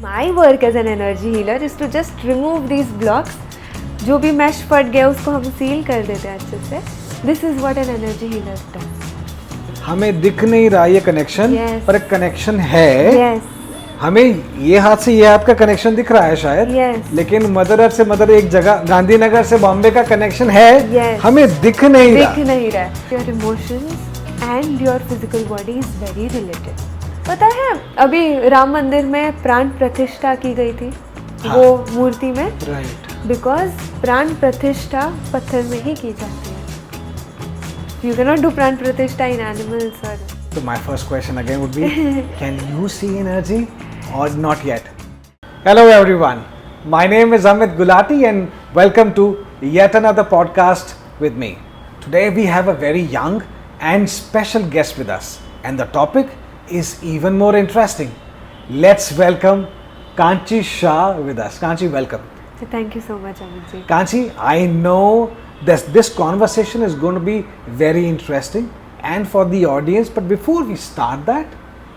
My work as an energy healer is to just remove these blocks. जो भी mesh फट गया उसको हम seal कर देते हैं अच्छे से. This is what an energy healer does. हमें दिख नहीं रहा ये कनेक्शन, Yes. पर एक कनेक्शन है. Yes. हमें ये हाथ से ये हाथ का कनेक्शन दिख रहा है शायद. Yes. लेकिन मदर अर्थ से मदर एक जगह गांधीनगर से बॉम्बे का कनेक्शन है. Yes. हमें दिख नहीं रहा. दिख नहीं रहा. Your emotions and your physical body is very related. पता है अभी राम मंदिर में प्राण प्रतिष्ठा की गई थी. हाँ. वो मूर्ति में. राइट. बिकॉज प्राण प्रतिष्ठा पत्थर में ही की जाती है. यू कैन नॉट डू प्राण प्रतिष्ठा इन एनिमल्स और. So my first question again would be, can you see energy or not yet? Hello everyone, my name is Amit Gulati and welcome to yet another podcast with me. Today we have a very young and special guest with us and the topic is even more interesting. Let's welcome Kanchi Shah with us. Kanchi, welcome. Thank you so much, Amit ji. Kanchi, I know this conversation is going to be very interesting and for the audience, but before we start that,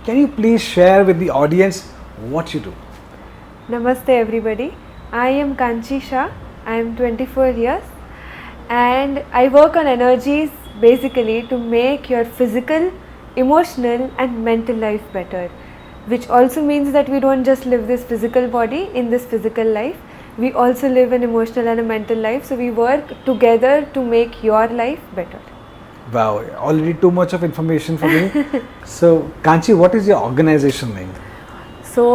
can you please share with the audience what you do? Namaste everybody. I am Kanchi Shah. I am 24 years and I work on energies basically to make your physical, emotional and mental life better, which also means that we don't just live this physical body in this physical life. We also live an emotional and a mental life, so we work together to make your life better. Wow, already too much of information for me. So, Kanchi, what is your organization name? So,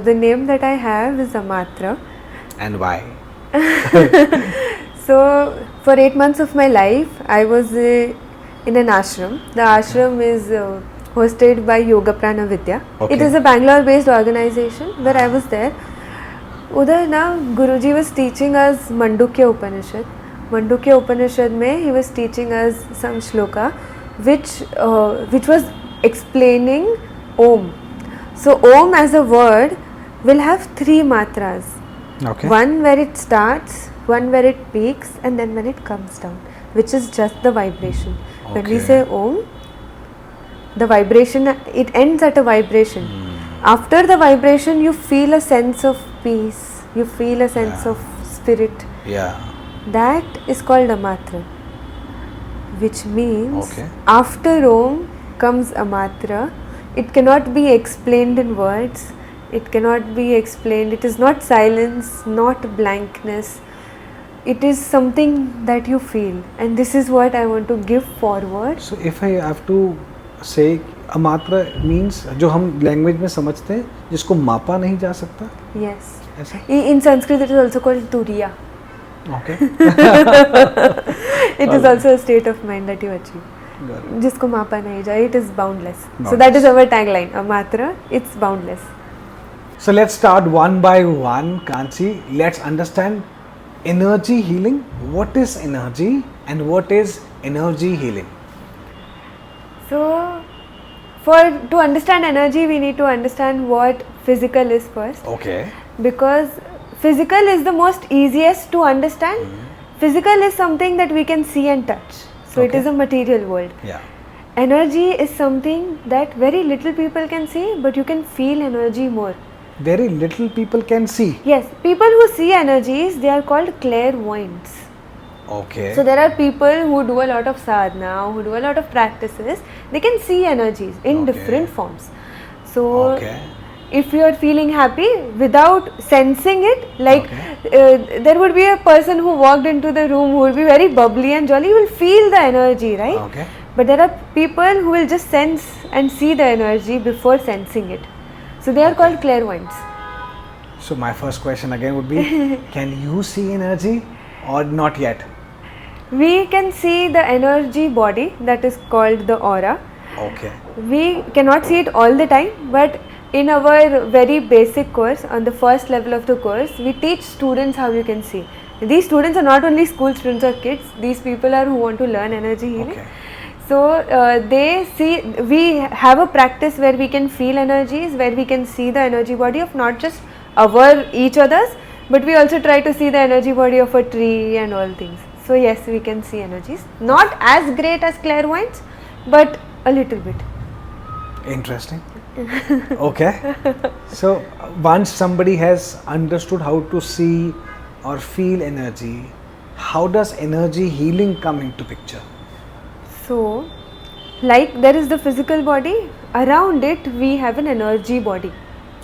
the name that I have is Amatra. And why? So, for 8 months of my life, I was in an ashram. The ashram is hosted by Yoga Prana Vidya. Okay. It is a Bangalore based organization where I was there. उधर ना गुरुजी was teaching us Mandukya Upanishad. Mandukya Upanishad में he was teaching us some shloka which was explaining Om. So Om as a word will have 3 matras. Okay. One where it starts, one where it peaks and then when it comes down, which is just the vibration. When we Okay. say Om, the vibration, it ends at a vibration. After the vibration you feel a sense of peace, you feel a sense Yeah. of spirit. Yeah. That is called Amatra, which means Okay. after Om comes Amatra. It cannot be explained in words, it cannot be explained, it is not silence, not blankness, it is something that you feel, and this is what I want to give forward. So, if I have to say, अमात्रा means जो हम language में समझते हैं जिसको मापा नहीं जा सकता. Yes. ऐसा? In Sanskrit it is also called Turiya. Okay. It is also a state of mind that you achieve. Got it. जिसको मापा नहीं जाए, it is boundless. So Boundless. that is our tagline, Amatra, it's boundless. So let's start one by one, Kanchi. Let's understand energy healing. What is energy and what is energy healing? So to understand energy we need to understand what physical is first, Okay. because physical is the most easiest to understand. Physical is something that we can see and touch, so it Okay. is a material world. Yeah. Energy is something that very little people can see, but you can feel energy more. Very little people can see. Yes, people who see energies, they are called clairvoyants. Okay. So there are people who do a lot of sadhana, who do a lot of practices, they can see energies in Okay. different forms. So Okay. if you are feeling happy without sensing it, like there would be a person who walked into the room who will be very bubbly and jolly, you will feel the energy, right? Okay. But there are people who will just sense and see the energy before sensing it. So they are called clairvoyants. So my first question again would be, can you see energy or not yet? We can see the energy body, that is called the aura. Okay. We cannot see it all the time, but in our very basic course, on the first level of the course, we teach students how you can see. These students are not only school students or kids, these people are who want to learn energy healing. Okay. So they see, we have a practice where we can feel energies, where we can see the energy body of not just each other's, but we also try to see the energy body of a tree and all things. So yes, we can see energies, not as great as clairvoyants, but a little bit. Interesting. Okay. So once somebody has understood how to see or feel energy, how does energy healing come into picture? So, like there is the physical body, around it we have an energy body.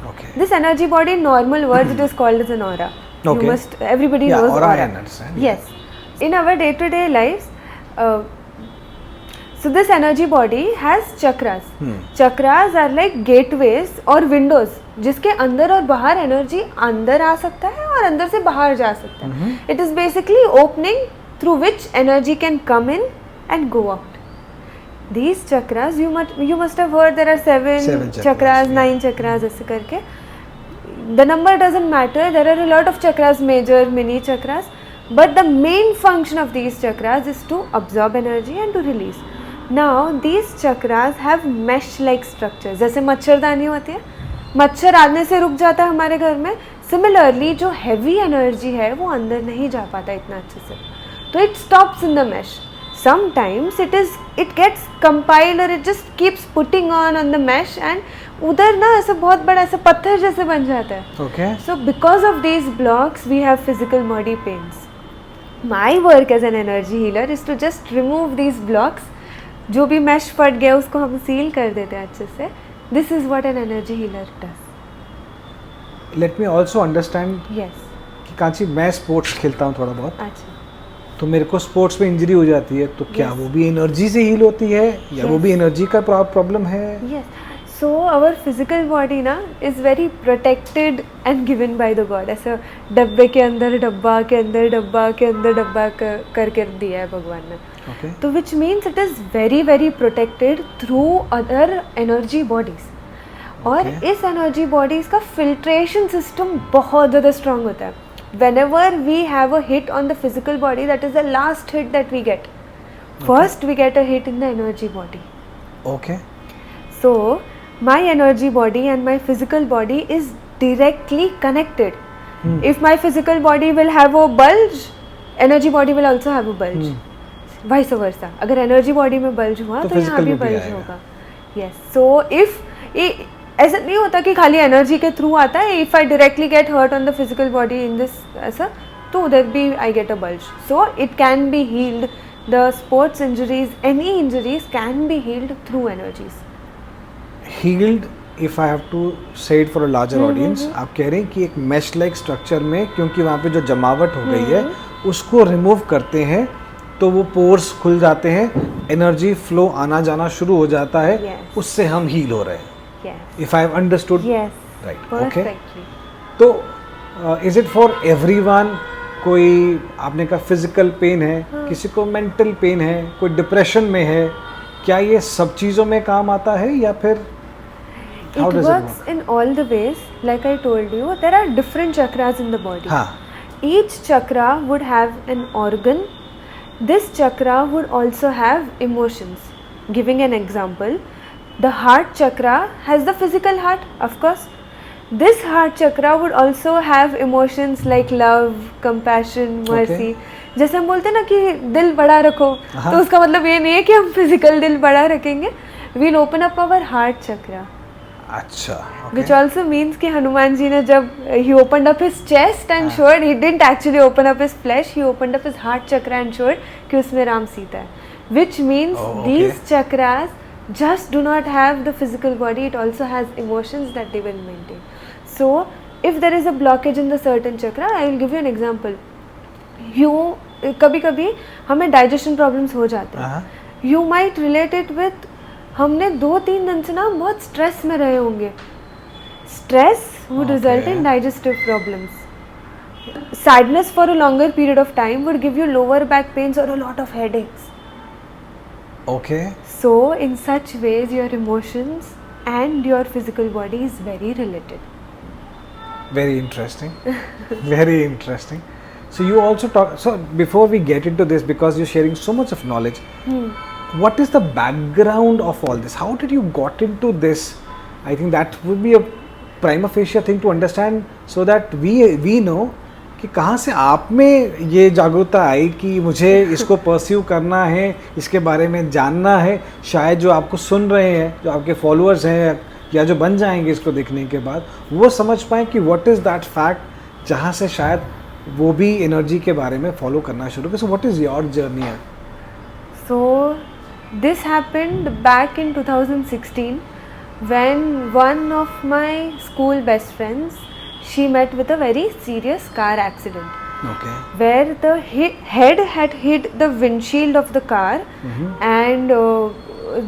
Okay. This energy body, in normal words, it is called as an aura. Okay. Everybody Yeah, knows aura aura. I understand. Yes. In our day-to-day lives, so this energy body has chakras. Chakras are like gateways और windows, जिसके अंदर और बाहर energy अंदर आ सकता है और अंदर से बाहर जा सकता है. It is basically opening through which energy can come in and go out. These chakras, you must have heard there are seven chakras, yeah. 9 chakras ऐसे करके. The number doesn't matter. There are a lot of chakras, major, mini chakras, but the main function of these chakras is to absorb energy and to release. Now these chakras have mesh-like structures. जैसे मच्छरदानी होती है, मच्छर आने से रुक जाता है हमारे घर में. Similarly, जो heavy energy है वो अंदर नहीं जा पाता इतना अच्छे से, तो it stops in the mesh. Sometimes it gets compiled or it just keeps putting on the mesh and उधर ना ऐसा बहुत बड़ा ऐसा पत्थर जैसे बन जाता है. Okay. So because of these blocks we have physical body pains. My work as an energy healer is to just remove these blocks. जो भी mesh फट गया उसको हम सील कर देते हैं अच्छे से. This is what an energy healer does. Let me also understand Yes. कि कांची मैं स्पोर्ट्स खेलता हूँ थोड़ा बहुत, अच्छा. तो मेरे को स्पोर्ट्स में इंजरी हो जाती है, तो क्या Yes. वो भी एनर्जी से हील होती है या वो Yes. भी एनर्जी का प्रॉब्लम है? Yes. So our physical body ना is very protected and given by the God. ऐसा डब्बे के अंदर डब्बा के अंदर डब्बा के अंदर डब्बा करके दिया है भगवान ने. Okay. तो which means it is very very protected through other energy bodies. और Okay. इस energy bodies का filtration system बहुत ज़्यादा strong होता है. Whenever we have a hit on the physical body, that is the last hit that we get. First we get a hit in the energy body. Okay. So my energy body and my physical body is directly connected. If my physical body will have a bulge, energy body will also have a bulge. Vice versa. अगर energy body में bulge हुआ तो यहाँ physical भी में भी bulge आएगा. होगा. Yes. So if ऐसा नहीं होता कि खाली एनर्जी के थ्रू आता है. If I directly get hurt on the physical body in this ऐसा, तो उधर भी I get a bulge. So it can be healed. The sports injuries, any injuries can be healed through energies. Healed, if I have to say it for a larger audience, आप कह रहे हैं कि एक मैश लाइक स्ट्रक्चर में क्योंकि वहाँ पे जो जमावट हो गई है उसको रिमूव करते हैं तो वो पोर्स खुल जाते हैं, एनर्जी फ्लो आना जाना शुरू हो जाता है. Yes. उससे हम हील हो रहे हैं. Yes. If I have understood Yes. right. Okay. Perfectly. तो इज इट फॉर एवरीवन? कोई आपने कहा फिजिकल पेन है, किसी को मेंटल पेन है, कोई डिप्रेशन में है, क्या ये सब चीज़ों में काम आता है या फिर how It does it works work? in all the ways. Like I told you, there are different chakras in the body. हाँ. Each chakra would have an organ. This chakra would also have emotions. Giving an example, the heart chakra has the physical heart, of course. This heart chakra would also have emotions like love, compassion, mercy. जैसे हम बोलते हैं ना कि दिल बड़ा रखो, तो उसका मतलब ये नहीं है कि हम फिजिकल दिल बड़ा रखेंगे. We'll open up our heart chakra. अच्छा. Which also means कि हनुमान जी ने जब he opened up his chest and showed, he didn't actually open up his flesh, he opened up his heart chakra and showed कि उसमें राम सीता है. Which means these chakras just do not have the physical body, it also has emotions that they will maintain. So if there is a blockage in the certain chakra, I will give you an example. कभी कभी हमें digestion problems हो जाते हैं. You might relate it with, हमने 2-3 दिन से ना बहुत स्ट्रेस में रहे होंगे. Stress would result in digestive problems. Sadness for a longer period of time would give you lower back pains or a lot of headaches. Okay. So in such ways your emotions and your physical body is very related. Very interesting. Very interesting. So you also talk, so before we get into this, because you're sharing so much of knowledge, what is the background of all this? How did you got into this? I think that would be a prima facie thing to understand, so that we know कि कहाँ से आप में ये जागरूकता आई कि मुझे इसको परस्यू करना है, इसके बारे में जानना है. शायद जो आपको सुन रहे हैं, जो आपके फॉलोअर्स हैं, या जो बन जाएंगे इसको देखने के बाद, वो समझ पाएँ कि व्हाट इज़ दैट फैक्ट जहाँ से शायद वो भी एनर्जी के बारे में फॉलो करना शुरू करें. So what is your journey? So this happened back in 2016 when one of my school best friends, she met with a very serious car accident Okay. where the head had hit the windshield of the car, and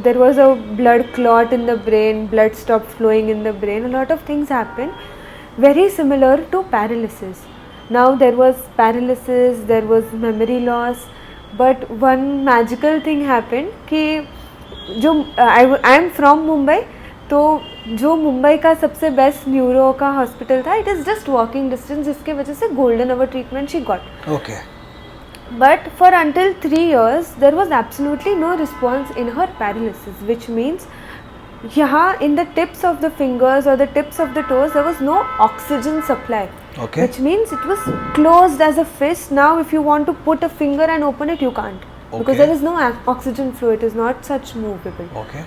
there was a blood clot in the brain, blood stopped flowing in the brain, a lot of things happened very similar to paralysis. Now there was paralysis, there was memory loss, but one magical thing happened कि जो I am from Mumbai, तो जो मुंबई का सबसे best neuro का hospital था, it is just walking distance, जिसके वजह से golden hour treatment she got. Okay. But for until 3 years there was absolutely no response in her paralysis, which means यहाँ in the tips of the fingers or the tips of the toes there was no oxygen supply. Okay. Which means it was closed as a fist. Now if you want to put a finger and open it, you can't. Because Okay. there is no oxygen flow, it is not such movable. Okay.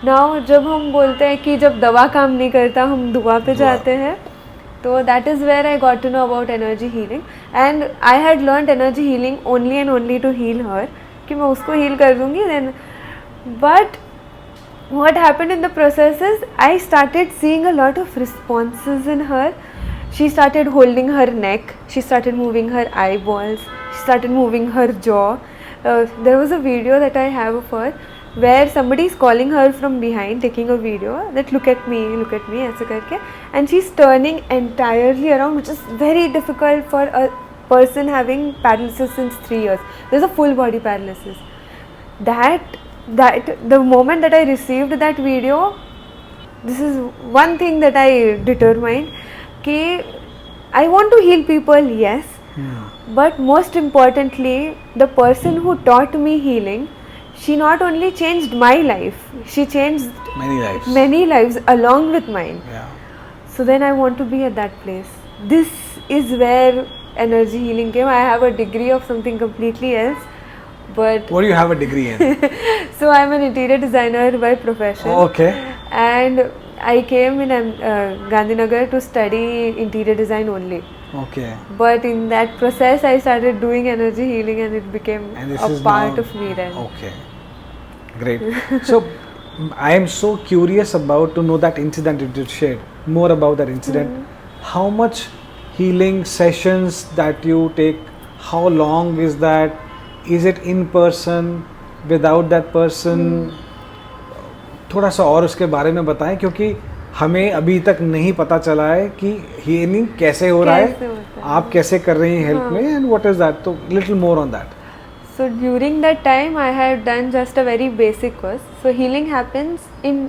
Now जब हम बोलते हैं कि जब दवा काम नहीं करता हम दुआ पे दुआ. जाते हैं, तो that is where I got to know about energy healing, and I had learned energy healing only and only to heal her, कि मैं उसको heal कर दूँगी then. But what happened in the process is I started seeing a lot of responses in her. She started holding her neck, she started moving her eyeballs, she started moving her jaw. There was a video that I have of her where somebody is calling her from behind, taking a video that look at me ऐसे करके, and she's turning entirely around, which is very difficult for a person having paralysis since 3 years. There's a full body paralysis. That the moment that I received that video, this is one thing that I determined कि I want to heal people, yes, but most importantly the person who taught me healing, she not only changed my life, she changed Many lives. along with mine. Yeah. So then I want to be at that place. This is where energy healing came. I have a degree of something completely else, but What do you have a degree in? so I'm an interior designer by profession. Okay. And I came in Gandhinagar to study interior design only. Okay. But in that process, I started doing energy healing, and it became And this a is part now- of me then. Okay. Great. So I am so curious about to know that incident you just shared. More about that incident. How much healing sessions that you take? How long is that? Is it in person? Without that person? थोड़ा सा और उसके बारे में बताएं, क्योंकि हमें अभी तक नहीं पता चला है कि हीलिंग कैसे हो रहा कैसे है, होता है. आप कैसे कर रही हैं हेल्प में, एंड व्हाट इज दैट. तो little more on that. So during that time, I had done just a very basic course. So healing happens in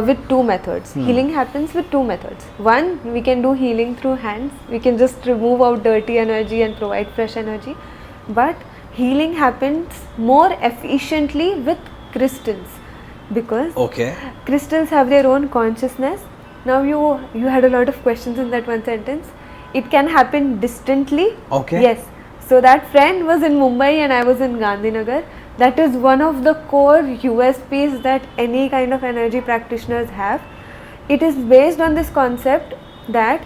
with two methods. Healing happens with two methods. One, we can do healing through hands. We can just remove out dirty energy and provide fresh energy. But healing happens more efficiently with crystals, because Okay. crystals have their own consciousness. Now you had a lot of questions in that one sentence. It can happen distantly. Okay. Yes. So that friend was in Mumbai and I was in Gandhinagar. That is one of the core USPs that any kind of energy practitioners have. It is based on this concept that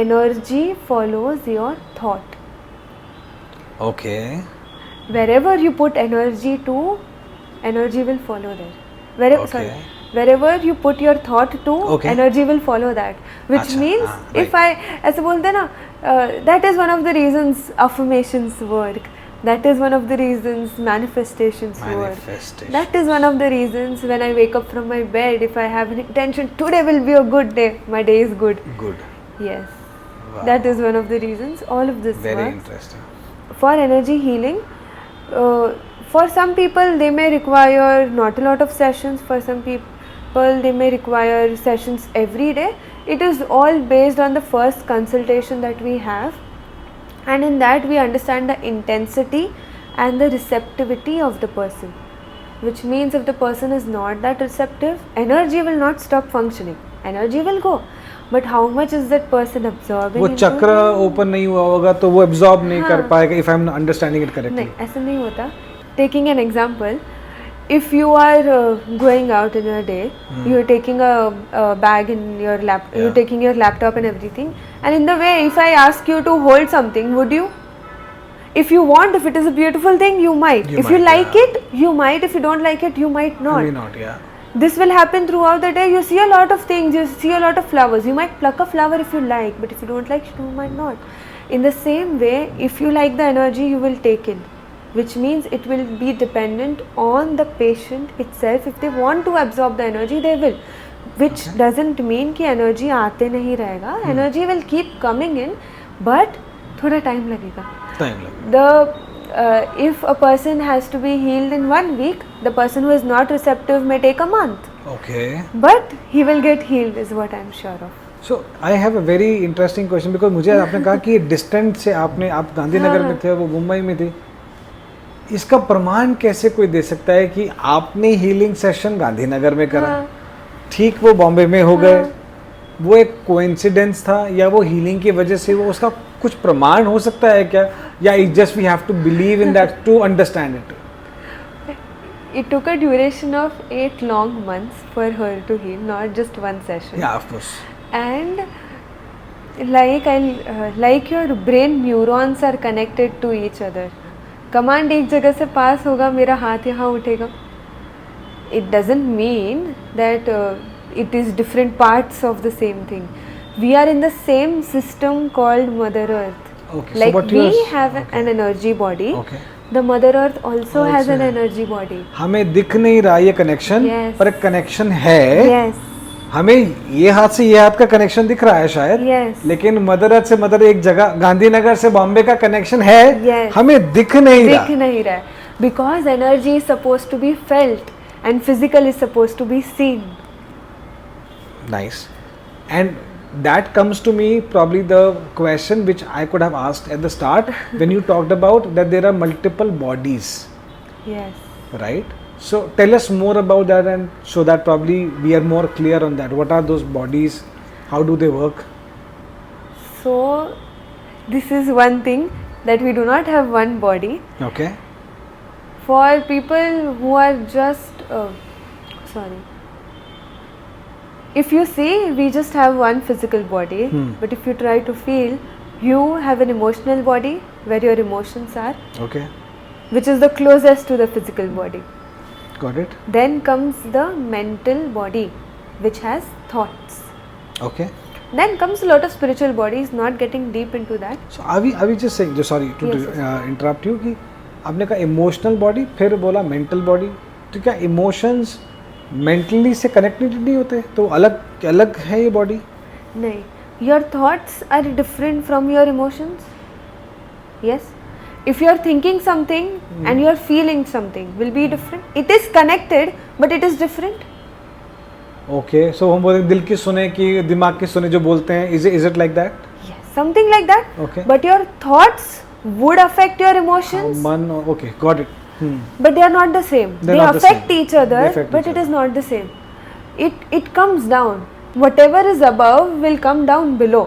energy follows your thought. Okay. Wherever you put energy to, energy will follow there. Okay. Wherever you put your thought to, Okay. energy will follow that. Which Acha, means right. if I, ऐसे बोलते हैं ना, that is one of the reasons affirmations work. That is one of the reasons manifestations work. Manifestation. That is one of the reasons when I wake up from my bed, if I have an intention, today will be a good day, my day is good. Good. Yes. Wow. That is one of the reasons. All of this Very works. interesting. For energy healing, for some people they may require not a lot of sessions. For some people they may require sessions every day. It is all based on the first consultation that we have, and in that we understand the intensity and the receptivity of the person, which means if the person is not that receptive, energy will not stop functioning, energy will go, but how much is that person absorbing वो into चक्र it? Open नहीं हुआ होगा तो वो absorb नहीं कर हाँ. पाएगा, if I am understanding it correctly. नहीं, ऐसा नहीं होता. Taking an example, if you are going out in your day, you're taking a bag in your laptop, Yeah. you're taking your laptop and everything, and in the way, if I ask you to hold something, would you? If you want, if it is a beautiful thing, you might. You If you might, like yeah. it, you might. If you don't like it, you might not. Maybe not, yeah. This will happen throughout the day. You see a lot of things, you see a lot of flowers. You might pluck a flower if you like, but if you don't like, you might not. In the same way, if you like the energy, you will take it, which means it will be dependent on the patient itself. If they want to absorb the energy, they will, which doesn't mean कि energy आते नहीं रहेगा. Energy will keep coming in, but थोड़ा time लगेगा. Time like. If a person has to be healed in 1 week, the person who is not receptive may take a month, Okay. but he will get healed, is what I'm sure of. So I have a very interesting question because मुझे आपने कहा कि distance से आप गांधीनगर में थे, वो मुंबई में थी. इसका प्रमाण कैसे कोई दे सकता है कि आपने हीलिंग सेशन गांधीनगर में करा, हाँ. ठीक वो बॉम्बे में हो गए, वो एक कोइंसिडेंस था या वो हीलिंग की वजह से, वो उसका कुछ प्रमाण हो सकता है क्या, या it just we have to believe in that to understand it? It took a duration of 8 long months for her to heal, not just one session. Yeah, of course. And like your brain neurons are connected to each other. Command एक जगह से पास होगा, मेरा हाथ यहाँ उठेगा. It doesn't mean that it is different parts of the same thing. We are in the same system called Mother Earth. Okay. Like so what we you are, have okay. an energy body. Okay. The Mother Earth also has an Also. energy body. हमें दिख नहीं रहा ये connection, Yes. पर एक connection है. Yes. हमें ये हाथ से ये हाथ का कनेक्शन दिख रहा है शायद, Yes. लेकिन मदर अर्थ से मदर एक जगह गांधीनगर से बॉम्बे का कनेक्शन है. Yes. हमें दिख नहीं दिख रहा. नहीं रहा है. Because energy is supposed to be felt and physical is supposed to be seen. Nice. And that comes to me probably the question which I could have asked at the start when you talked about that there are multiple bodies, Yes. right? So tell us more about that, and so that probably we are more clear on that. What are those bodies? How do they work? So this is one thing, that we do not have one body. Okay. For people who are just if you see, we just have one physical body, but if you try to feel, you have an emotional body where your emotions are, Okay. which is the closest to the physical body. Got it. Then comes the mental body, which has thoughts. Okay. Then comes a lot of spiritual bodies, not getting deep into that. So are we just saying, sorry to Yes, yes. interrupt you, कि आपने कहा emotional body, फिर बोला mental body, तो क्या emotions mentally से connected नहीं होते, तो अलग अलग है ये बॉडी? नहीं, your thoughts are different from your emotions. Yes, if you are thinking something and you are feeling something, will be different. It is connected, but it is different. Okay. So हम बोलते हैं दिल की सुने कि दिमाग की सुने जो बोलते हैं, is it like that? Yes, something like that. Okay. But your thoughts would affect your emotions, मन. Okay, got it. but they are not the same. They're They not the affect same. each other, They affect but each it is other. not the same. It comes down. Whatever is above will come down below.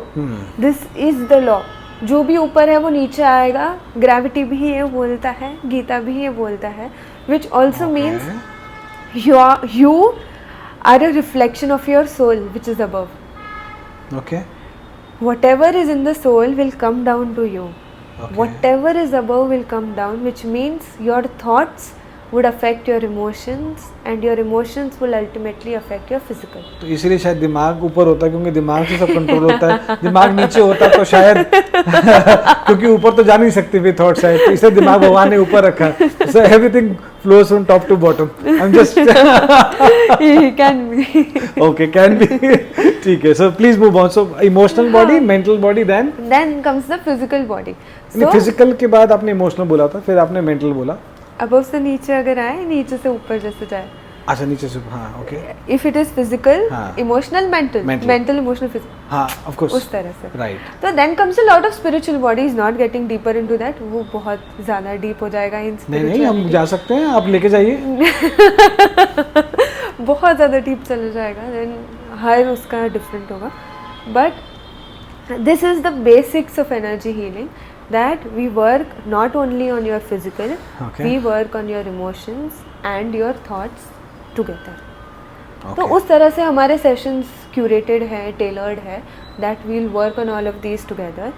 This is the law. जो भी ऊपर है वो नीचे आएगा. Gravity भी ये बोलता है, गीता भी ये बोलता है, which also means you are a reflection of your soul, which is above. Okay. Whatever is in the soul will come down to you. Okay. Whatever is above will come down, which means your thoughts would affect your emotions and your emotions will ultimately affect your physical. तो इसीलिए शायद दिमाग ऊपर होता है, क्योंकि दिमाग से सब कंट्रोल होता है. दिमाग नीचे होता तो शायद क्योंकि ऊपर तो जा नहीं सकती भी थॉट साइड, तो इसलिए दिमाग भगवान ने ऊपर रखा. So everything flows from top to bottom. I am just It can be. Okay, can be. ठीक है. So please move on. So emotional body, mental body, then Then comes the physical body. So physical के बाद आपने emotional बोला था, फिर आपने mental बोला. above से नीचे अगर आए, नीचे से ऊपर जैसे जाए. अच्छा, नीचे से. हाँ, okay. If it is physical, हाँ. emotional, mental, Mental. emotional, physical. हाँ, ऑफ कोर्स. उस तरह से. राइट. तो then comes a lot of spiritual bodies, not getting deeper into that. वो बहुत ज़्यादा deep हो जाएगा in नहीं, हम spirituality. जा सकते हैं, आप लेके जाइए. बहुत ज़्यादा डीप चला जाएगा, देन हर उसका डिफरेंट होगा. But this is the basics of energy healing. that we work not only on your physical, Okay. we work on your emotions and your thoughts together. Okay. तो उस तरह से हमारे सेशंस क्यूरेटेड है, tailored है, that we'll work on all of these together.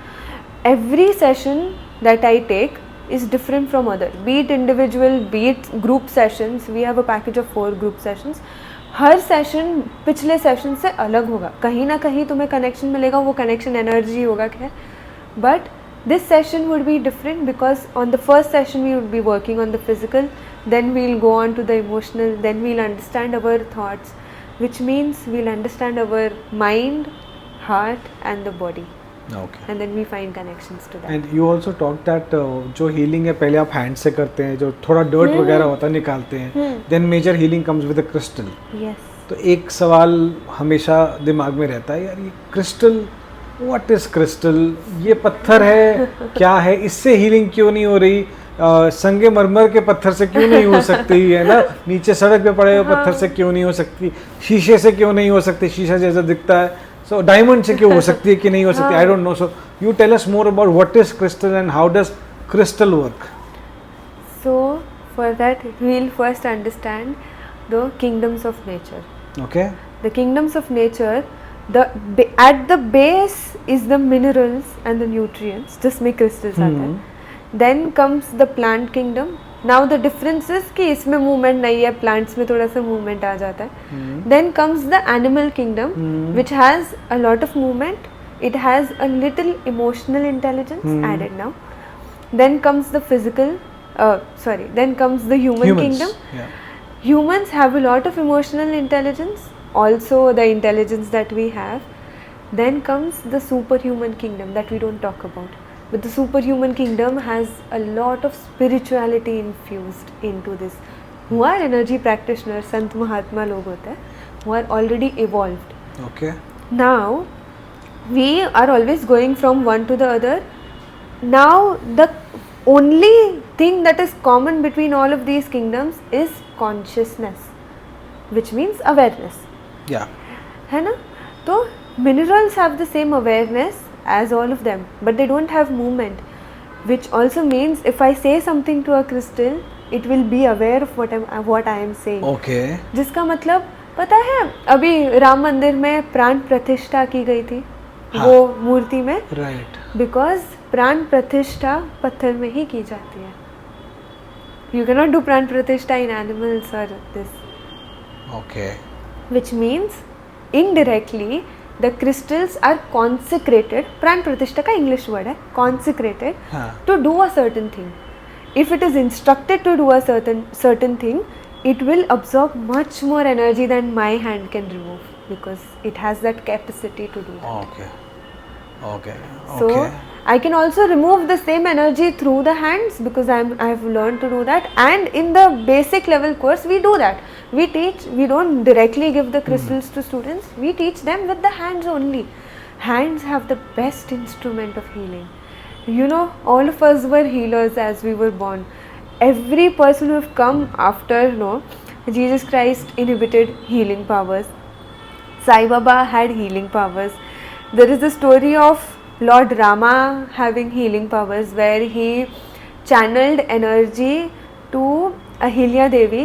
Every session that I take is different from other, be it individual, be it group sessions. We have a package of 4 group sessions. Her session पिछले session से अलग होगा, कहीं ना कहीं तुम्हें connection मिलेगा, वो कनेक्शन एनर्जी होगा क्या, but this session would be different because on the first session we would be working on the physical, then we'll go on to the emotional, then we'll understand our thoughts, which means we'll understand our mind, heart and the body, Okay. and then we find connections to that. And you also talked that जो healing है पहले आप hand से करते हैं, जो थोड़ा dirt वगैरह होता है निकालते हैं, then major healing comes with a crystal. Yes. तो एक सवाल हमेशा दिमाग में रहता है, यार ये क्रिस्टल, व्हाट इज क्रिस्टल, ये पत्थर है क्या है, इससे हीलिंग क्यों नहीं हो रही, संगमरमर के पत्थर से क्यों नहीं हो सकती है ना, नीचे सड़क पे पड़े हुए पत्थर से क्यों नहीं हो सकती, शीशे से क्यों नहीं हो सकती, शीशा जैसा दिखता है, सो डायमंड से क्यों हो सकती है कि नहीं हो सकती, I don't know. So you tell us more about what is crystal and how does crystal work. So for that we'll first understand the kingdoms of nature. Okay. The kingdoms of nature, at the base is the minerals and the nutrients, जिसमें crystals आते हैं. Then comes the plant kingdom. Now the difference is कि इसमें movement नहीं है, plants में थोड़ा सा movement आ जाता है. Then comes the animal kingdom, which has a lot of movement. It has a little emotional intelligence added now. Then comes the physical. Then comes the human kingdom. Yeah. Humans have a lot of emotional intelligence, also the intelligence that we have. Then comes the superhuman kingdom that we don't talk about. But the superhuman kingdom has a lot of spirituality infused into this. Who are energy practitioners, Sant Mahatma log होते हैं, who are already evolved. Okay. Now, we are always going from one to the other. Now, the only thing that is common between all of these kingdoms is consciousness, which means awareness. Yeah. है ना? तो minerals have the same awareness as all of them, but they don't have movement, which also means if I say something to a crystal, it will be aware of what I am saying. Okay. जिसका मतलब पता है, अभी राम मंदिर में प्राण प्रतिष्ठा की गई थी, वो मूर्ति में, Right. बिकॉज प्राण प्रतिष्ठा पत्थर में ही की जाती है. You cannot do प्राण प्रतिष्ठा in animals or this. Okay. Which means indirectly the crystals are consecrated. प्राण प्रतिष्ठा का English word है consecrated हाँ. to do a certain thing. If it is instructed to do a certain thing, it will absorb much more energy than my hand can remove, because it has that capacity to do that. Okay. Okay. So Okay. I can also remove the same energy through the hands, because I have learned to do that, and in the basic level course we do that. We don't directly give the crystals to students, we teach them with the hands only. Hands have the best instrument of healing. You know, all of us were healers as we were born. Every person who have come after, Jesus Christ inhibited healing powers. Sai Baba had healing powers. There is the story of Lord Rama having healing powers, where he channeled energy to Ahilya देवी,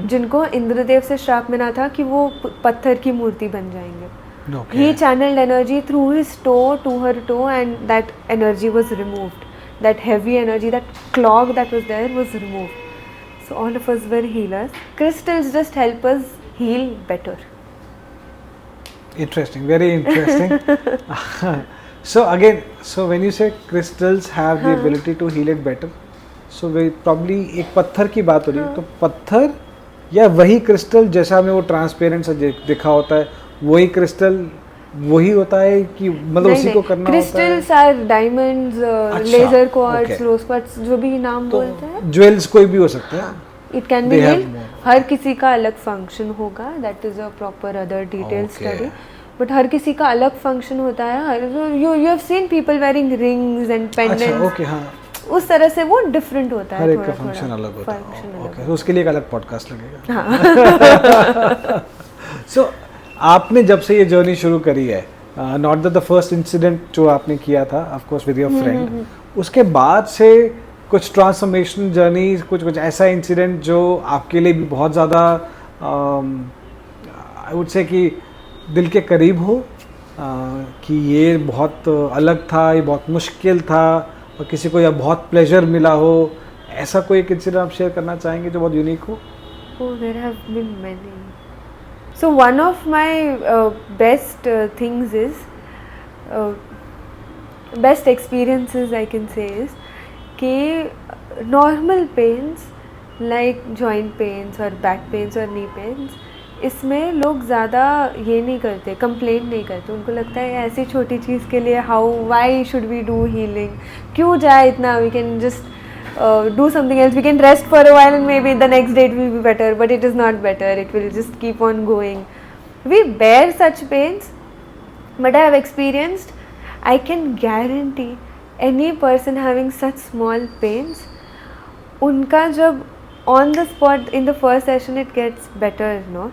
जिनको इंद्रदेव से श्राप मिला था कि वो पत्थर की मूर्ति बन जाएंगे. Okay. He channeled energy through his toe to her toe, and that energy was removed. That heavy energy, that clog that was there was removed. So all of us were healers. Crystals just help us heal better. Interesting, very interesting. So again, so when you say crystals have the ability to heal it better, so we probably एक पत्थर की बात हो रही है, तो पत्थर या वही क्रिस्टल जैसा हमें वो ट्रांसपेरेंट सा दिखा होता है, वही क्रिस्टल वही होता है कि मतलब उसी को करना होता है? Crystals are diamonds, laser quartz, rose quartz, जो भी नाम बोलते हैं. ज्वेल्स कोई भी हो सकता है. It can be healed. हर किसी का अलग फंक्शन होगा. That is a proper other detailed study. But हर किसी का अलग फंक्शन होता है. You have seen people wearing rings and pendants. अच्छा, okay, हाँ. उस तरह से वो डिफरेंट होता है. हर एक का फंक्शन अलग होता है. ओके, तो उसके लिए एक अलग पॉडकास्ट लगेगा. सो आपने जब से ये जर्नी शुरू करी है, नॉट द फर्स्ट इंसिडेंट जो आपने किया था of course with your friend, उसके बाद से कुछ ट्रांसफॉर्मेशन जर्नी, कुछ ऐसा इंसिडेंट जो आपके लिए भी बहुत ज़्यादा आई वुड से कि दिल के करीब हो, कि ये बहुत अलग था, ये बहुत मुश्किल था और किसी को यह बहुत प्लेजर मिला हो, ऐसा कोई एक इंसिडेंट आप शेयर करना चाहेंगे जो बहुत यूनिक हो? Oh, there have been many. So one of my best things is best experiences I can say is कि normal pains like joint pains और back pains और knee pains, इसमें लोग ज़्यादा ये नहीं करते, कंप्लेन नहीं करते. उनको लगता है ऐसी छोटी चीज़ के लिए why should we do healing, क्यों जाए इतना, we can just do something else, we can rest for a while and maybe the next day it will be better, but it is not better, it will just keep on going. We bear such pains, but I have experienced, I can guarantee any person having such small pains, unka jab on the spot in the first session it gets better, no,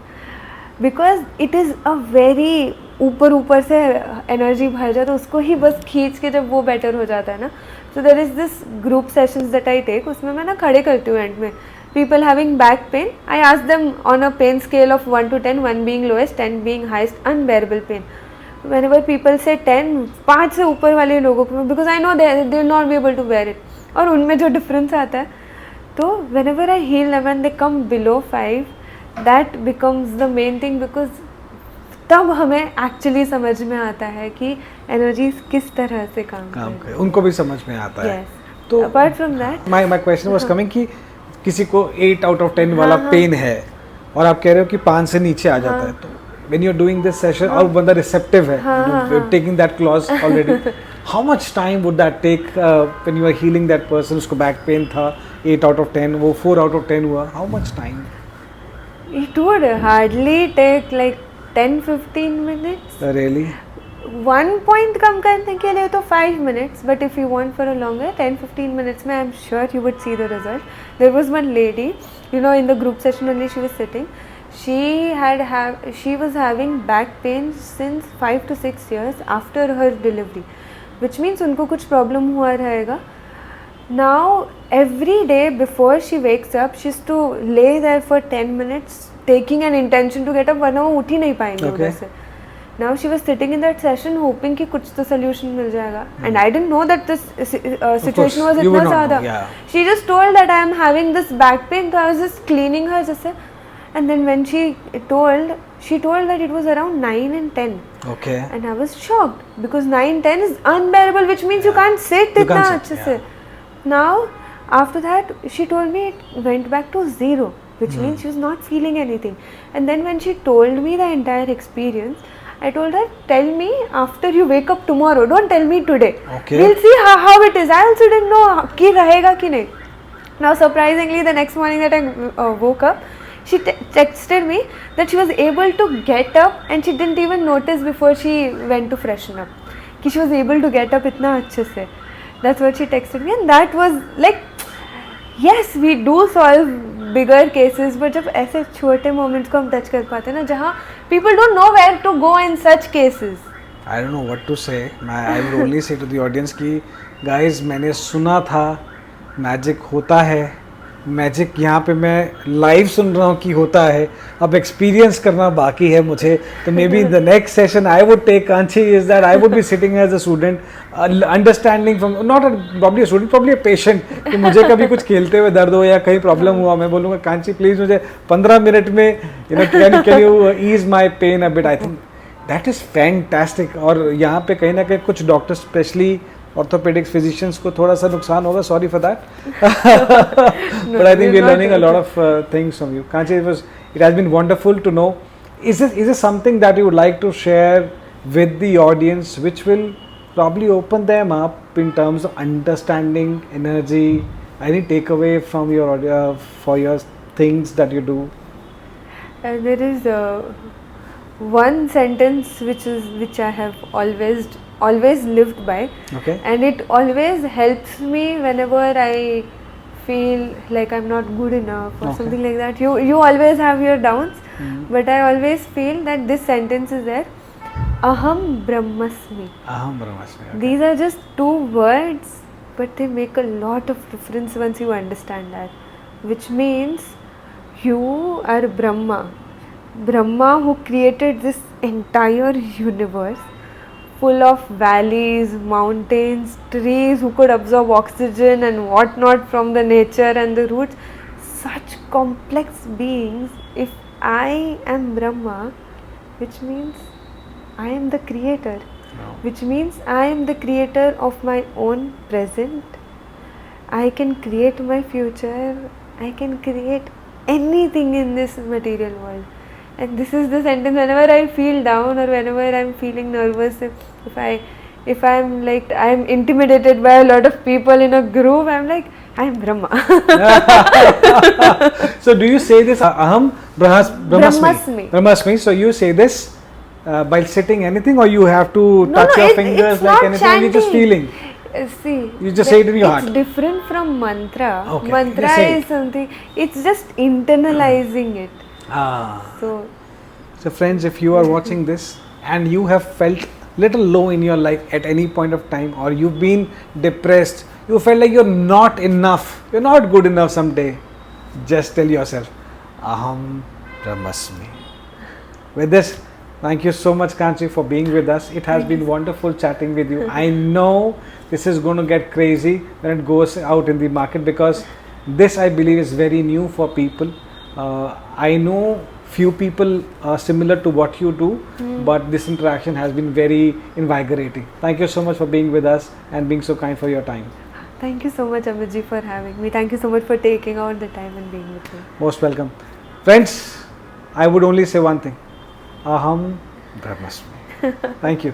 because it is a very ऊपर से energy भर जाता है, उसको ही बस खींच के जब वो बेटर हो जाता है ना. So there is this group sessions that I take, उसमें मैं ना खड़े करती हूँ एंड में people having back pain, I ask them on a pain scale of 1 to 10, 1 being lowest, 10 being highest unbearable pain. Whenever people say 10, 5 से ऊपर वाले लोगों को, because I know they will not be able to bear it, और उनमें जो difference आता है, तो whenever I heal them and they come below 5, that becomes the main thing, because तब हमें एक्चुअली समझ में आता है कि एनर्जीज किस तरह से काम करती है, उनको भी समझ में आता है. तो apart from that my question was coming कि किसी को 8 out of 10 वाला पेन है और आप कह रहे हो कि 5 से नीचे आ जाता है, तो when you are doing this session और बंदा रिसेप्टिव है, taking that clause already, how much time would that take when you are healing that person? उसको बैक पेन था 8 out of 10, वो 4 out of 10 हुआ, how much time? It would hardly take like 10-15 minutes. Really? 1 point कम करने के लिए तो 5 minutes, but if you want for a longer 10-15 minutes में I'm sure you would see the result. There was one lady, you know, in the group session only she was sitting. She was having back pain since 5 to 6 years after her delivery, which means उनको कुछ problem हुआ रहेगा. Now every day before she wakes up, she has to lay there for 10 minutes taking an intention to get up, वरना वो उठ ही नहीं पाएंगे उधर से. Now she was sitting in that session hoping कि कुछ तो solution मिल जाएगा, and I didn't know that this situation was इतना ज़्यादा. She just told that I am having this back pain, so I was just cleaning her जैसे, and then when she told that it was around 9 and 10. Okay. And I was shocked because 9-10 is unbearable, which means you can't sit इतना अच्छे से. Now after that she told me it went back to 0. Which means she was not feeling anything. And then when she told me the entire experience, I told her, tell me after you wake up tomorrow, don't tell me today. Okay. We'll see how it is. I also didn't know कि रहेगा कि नहीं. Now surprisingly the next morning that I woke up, she texted me that she was able to get up and she didn't even notice before she went to freshen up कि she was able to get up इतना अच्छे से. That's what she texted me, and that was like, yes, we do solve bigger cases, but जब ऐसे छोटे moments को हम touch कर पाते हैं ना, जहाँ people don't know where to go in such cases. I don't know what to say. I will only say to the audience कि guys, मैंने सुना था मैजिक होता है, मैजिक यहाँ पे मैं लाइव सुन रहा हूँ कि होता है, अब एक्सपीरियंस करना बाकी है मुझे. तो maybe the next session I would take Kanchi is that I would be sitting as a student, understanding from not probably student, probably a patient, कि मुझे कभी कुछ खेलते हुए दर्द हो या कहीं प्रॉब्लम हुआ, मैं बोलूँगा कांची प्लीज़ मुझे 15 मिनट में you know can you ease my pain a bit. I think that is fantastic. और यहाँ पे कहीं ना कहीं कुछ डॉक्टर्स स्पेशली orthopedics physicians को थोड़ा सा नुकसान होगा, sorry for that. But I think we're learning a lot of things from you. Kanchi, it has been wonderful to know. Is this something that you would like to share with the audience, which will probably open them up in terms of understanding energy? Any takeaway from your for your things that you do? There is one sentence which I have always lived by, okay, and it always helps me whenever I feel like I'm not good enough or something like that. You always have your downs, but I always feel that this sentence is there: Aham Brahmasmi. Aham Brahmasmi. Okay. These are just two words, but they make a lot of difference once you understand that. Which means you are Brahma. Brahma who created this entire universe full of valleys, mountains, trees who could absorb oxygen and whatnot from the nature and the roots. Such complex beings. If I am Brahma, which means I am the creator, No. which means I am the creator of my own present. I can create my future. I can create anything in this material world. And this is the sentence whenever I feel down or whenever I'm feeling nervous, if I'm like I'm intimidated by a lot of people in a group, I'm like, I'm Brahma. So do you say this Aham Brahmasmi. Brahmasmi. So you say this by sitting anything, or you have to touch your fingers it's like not anything, or you just chanting. feeling? See, You just say it in your it's heart. different from mantra. Okay, Mantra you say is it. something, it's just internalizing it. Ah. So, Friends, if you are watching this and you have felt little low in your life at any point of time, or you've been depressed, you felt like you're not enough, you're not good enough someday, just tell yourself, Aham Brahmasmi. With this, thank you so much, Kanchi, for being with us. It has been wonderful chatting with you. I know this is going to get crazy when it goes out in the market, because this, I believe, is very new for people. I know few people are similar to what you do, but this interaction has been very invigorating. Thank you so much for being with us and being so kind for your time. thank you so much, Amitji, for having me. Thank you so much for taking out the time and being with me. Most welcome. Friends, I would only say one thing. Aham Brahmasmi. Thank you.